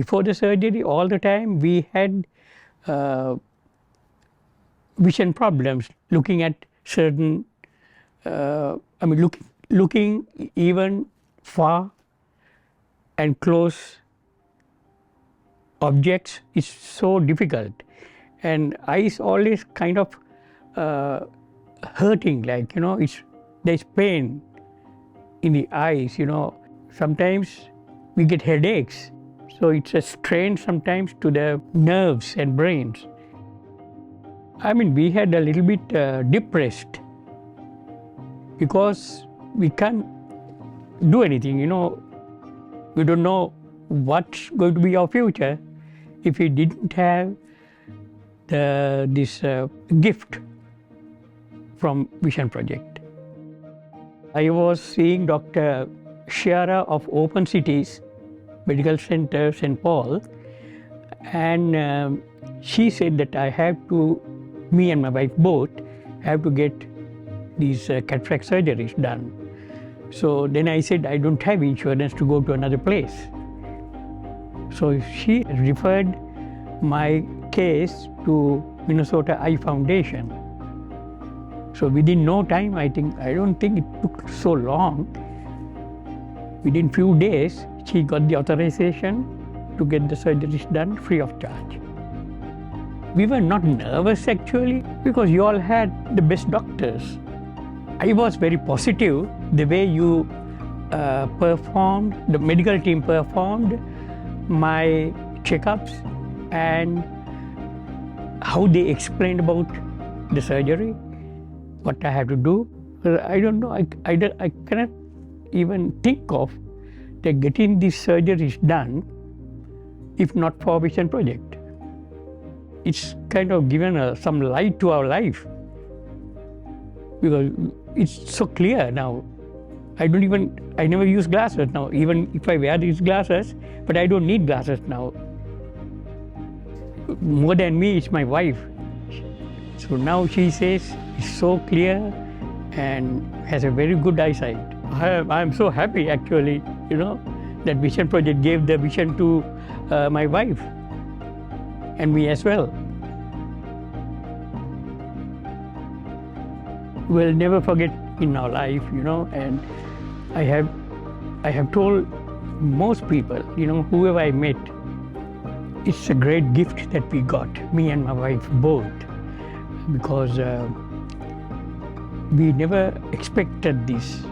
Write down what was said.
before the surgery, all the time we had vision problems, looking at certain, looking even far and close objects is so difficult. And eyes always kind of hurting, like, there's pain in the eyes, Sometimes we get headaches. So it's a strain sometimes to the nerves and brains. We had a little bit depressed because we can't do anything, We don't know what's going to be our future if we didn't have this gift from Vision Project. I was seeing Dr. Shiara of Open Cities Medical Center, St. Paul, and she said that me and my wife both have to get these cataract surgeries done. So then I said, I don't have insurance to go to another place. So she referred my case to Minnesota Eye Foundation. So within no time, I don't think it took so long. Within few days, she got the authorization to get the surgeries done free of charge. We were not nervous actually, because you all had the best doctors. I was very positive the way you performed, the medical team performed my checkups and how they explained about the surgery, what I have to do. I don't know, I cannot even think of getting these surgeries done if not for Vision Project. It's kind of given some light to our life, because it's so clear now. I never use glasses now, even if I wear these glasses, but I don't need glasses now. More than me, it's my wife. So now she says it's so clear and has a very good eyesight. I'm so happy actually, that Vision Project gave the vision to my wife and me as well. We'll never forget in our life, and I have told most people, whoever I met, it's a great gift that we got, me and my wife both, because we never expected this.